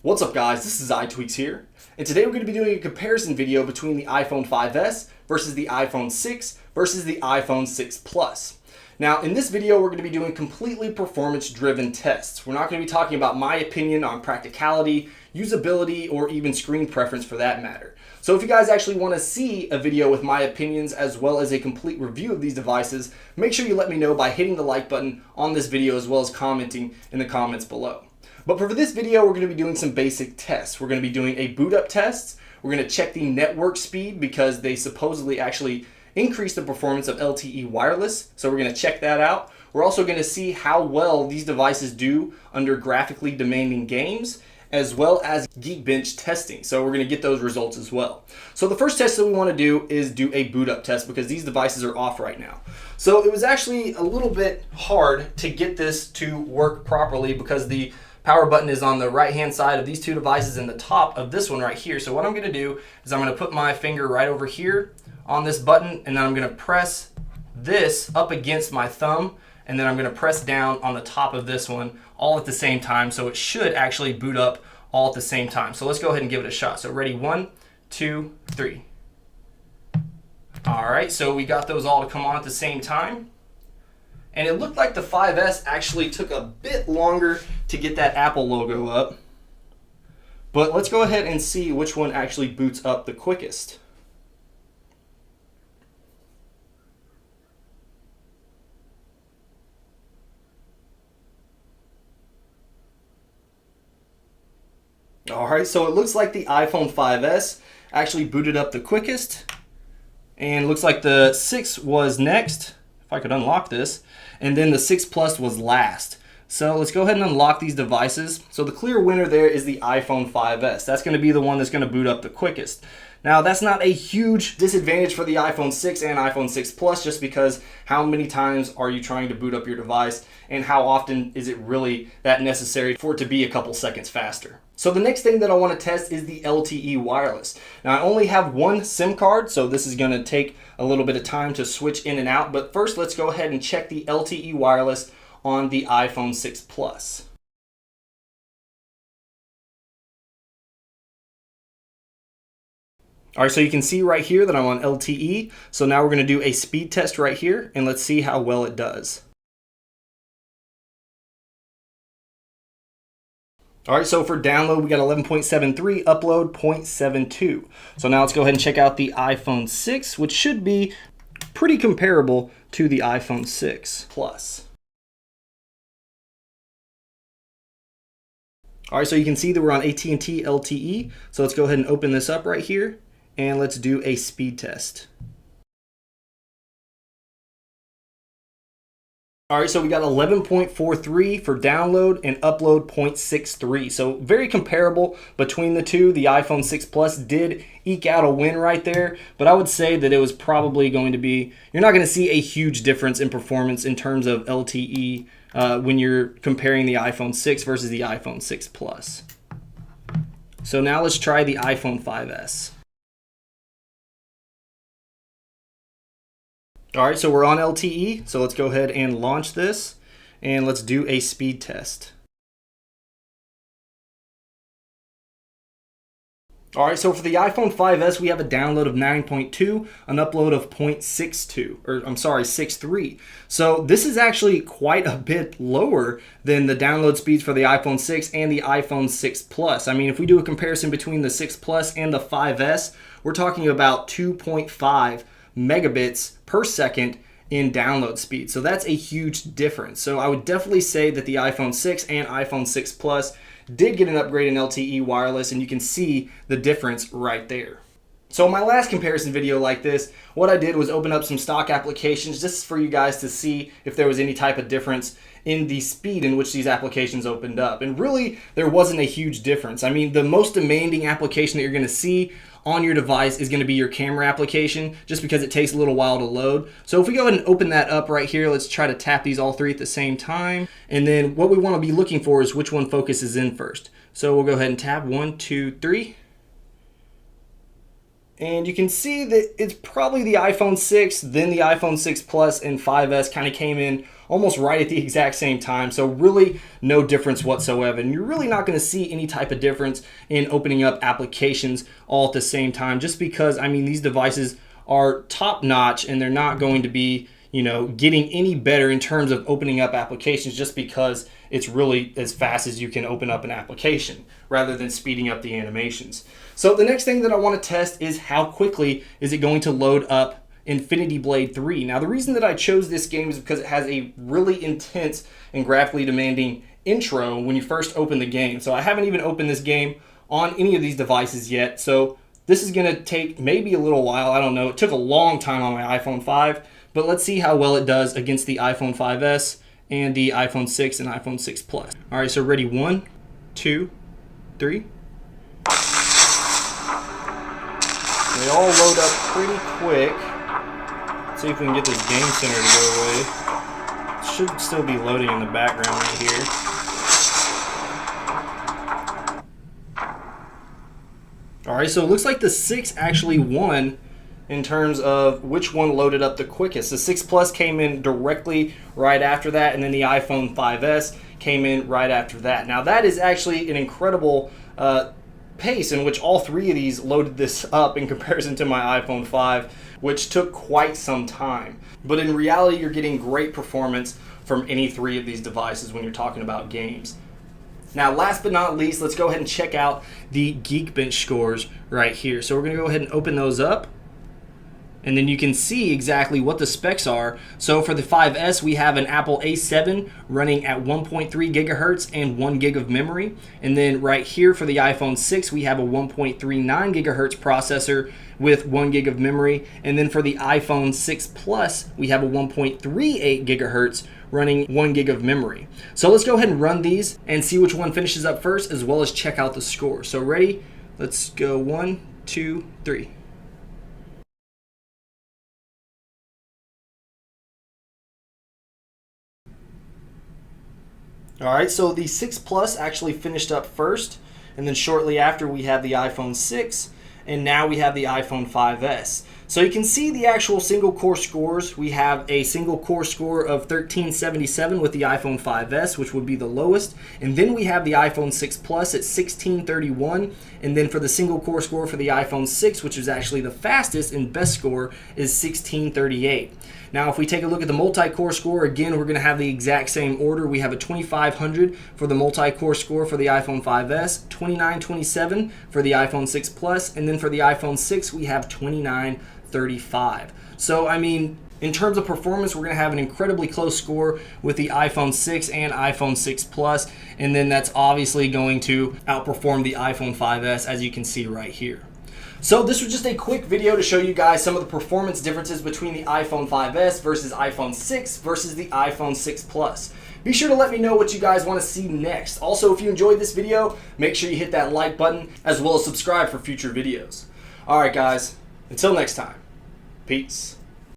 What's up guys, this is iTweaks here, and today we're going to be doing a comparison video between the iPhone 5S versus the iPhone 6 versus the iPhone 6 Plus. Now in this video we're going to be doing completely performance driven tests. We're not going to be talking about my opinion on practicality, usability, or even screen preference for that matter. So if you guys actually want to see a video with my opinions as well as a complete review of these devices, make sure you let me know by hitting the like button on this video as well as commenting in the comments below. But for this video, we're going to be doing some basic tests. We're going to be doing a boot up test. We're going to check the network speed because they supposedly actually increase the performance of LTE wireless. So we're going to check that out. We're also going to see how well these devices do under graphically demanding games, as well as Geekbench testing. So we're going to get those results as well. So the first test that we want to do is do a boot up test because these devices are off right now. So it was actually a little bit hard to get this to work properly because the power button is on the right hand side of these two devices and the top of this one right here. So what I'm going to do is I'm going to put my finger right over here on this button, and then I'm going to press this up against my thumb, and then I'm going to press down on the top of this one all at the same time. So it should actually boot up all at the same time. So let's go ahead and give it a shot. So ready, 1, 2, 3. All right, so we got those all to come on at the same time. And it looked like the 5S actually took a bit longer to get that Apple logo up. But let's go ahead and see which one actually boots up the quickest. Alright, so it looks like the iPhone 5S actually booted up the quickest. And it looks like the 6 was next. If I could unlock this, and then the 6 Plus was last. So let's go ahead and unlock these devices. So the clear winner there is the iPhone 5S. That's going to be the one that's going to boot up the quickest. Now that's not a huge disadvantage for the iPhone 6 and iPhone 6 Plus, just because how many times are you trying to boot up your device and how often is it really that necessary for it to be a couple seconds faster. So the next thing that I want to test is the LTE wireless. Now I only have one SIM card, so this is going to take a little bit of time to switch in and out, but first let's go ahead and check the LTE wireless on the iPhone 6 Plus. All right, so you can see right here that I'm on LTE. So now we're going to do a speed test right here, and let's see how well it does. All right, so for download, we got 11.73, upload 0.72. So now let's go ahead and check out the iPhone 6, which should be pretty comparable to the iPhone 6 Plus. All right, so you can see that we're on AT&T LTE. So let's go ahead and open this up right here, and let's do a speed test. All right, so we got 11.43 for download and upload 0.63. So very comparable between the two. The iPhone 6 Plus did eke out a win right there, but I would say that it was probably going to be, you're not going to see a huge difference in performance in terms of LTE when you're comparing the iPhone 6 versus the iPhone 6 Plus. So now let's try the iPhone 5S. All right, so we're on LTE, so let's go ahead and launch this, and let's do a speed test. All right, so for the iPhone 5S, we have a download of 9.2, an upload of 0.62, or I'm sorry, 6.3. So this is actually quite a bit lower than the download speeds for the iPhone 6 and the iPhone 6 Plus. I mean, if we do a comparison between the 6 Plus and the 5S, we're talking about 2.5 megabits per second in download speed. So that's a huge difference. So I would definitely say that the iPhone 6 and iPhone 6 Plus did get an upgrade in LTE wireless, and you can see the difference right there. So in my last comparison video like this, what I did was open up some stock applications just for you guys to see if there was any type of difference in the speed in which these applications opened up. And really, there wasn't a huge difference. I mean, the most demanding application that you're going to see on your device is going to be your camera application, just because it takes a little while to load. So if we go ahead and open that up right here, let's try to tap these all three at the same time. And then what we want to be looking for is which one focuses in first. So we'll go ahead and tap 1, 2, 3. And you can see that it's probably the iPhone 6, then the iPhone 6 Plus and 5S kind of came in almost right at the exact same time. So really no difference whatsoever. And you're really not going to see any type of difference in opening up applications all at the same time, just because, I mean, these devices are top notch and they're not going to be, you know, getting any better in terms of opening up applications just because it's really as fast as you can open up an application rather than speeding up the animations. So the next thing that I want to test is how quickly is it going to load up Infinity Blade 3. Now the reason that I chose this game is because it has a really intense and graphically demanding intro when you first open the game. So I haven't even opened this game on any of these devices yet. So this is going to take maybe a little while. I don't know. It took a long time on my iPhone 5, but let's see how well it does against the iPhone 5S and the iPhone 6 and iPhone 6 Plus. All right, so ready, 1, 2, 3. They all load up pretty quick. Let's see if we can get this game center to go away. It should still be loading in the background right here. All right, so it looks like the 6 actually won in terms of which one loaded up the quickest. The 6 Plus came in directly right after that, and then the iPhone 5S came in right after that. Now that is actually an incredible pace in which all three of these loaded this up in comparison to my iPhone 5, which took quite some time. But in reality, you're getting great performance from any three of these devices when you're talking about games. Now, last but not least, let's go ahead and check out the Geekbench scores right here. So we're going to go ahead and open those up. And then you can see exactly what the specs are. So for the 5S, we have an Apple A7 running at 1.3 gigahertz and 1 gig of memory. And then right here for the iPhone 6, we have a 1.39 gigahertz processor with 1 gig of memory. And then for the iPhone 6 Plus, we have a 1.38 gigahertz running 1 gig of memory. So let's go ahead and run these and see which one finishes up first, as well as check out the score. So ready? Let's go 1, 2, 3. All right, so the 6 Plus actually finished up first, and then shortly after we have the iPhone 6, and now we have the iPhone 5S. So you can see the actual single core scores. We have a single core score of 1377 with the iPhone 5S, which would be the lowest, and then we have the iPhone 6 Plus at 1631, and then for the single core score for the iPhone 6, which is actually the fastest and best score, is 1638. Now, if we take a look at the multi-core score, again, we're going to have the exact same order. We have a 2500 for the multi-core score for the iPhone 5S, 2927 for the iPhone 6 Plus, and then for the iPhone 6, we have 2935. So, I mean, in terms of performance, we're going to have an incredibly close score with the iPhone 6 and iPhone 6 Plus, and then that's obviously going to outperform the iPhone 5S, as you can see right here. So this was just a quick video to show you guys some of the performance differences between the iPhone 5S versus iPhone 6 versus the iPhone 6 Plus. Be sure to let me know what you guys want to see next. Also, if you enjoyed this video, make sure you hit that like button as well as subscribe for future videos. Alright guys, until next time, peace.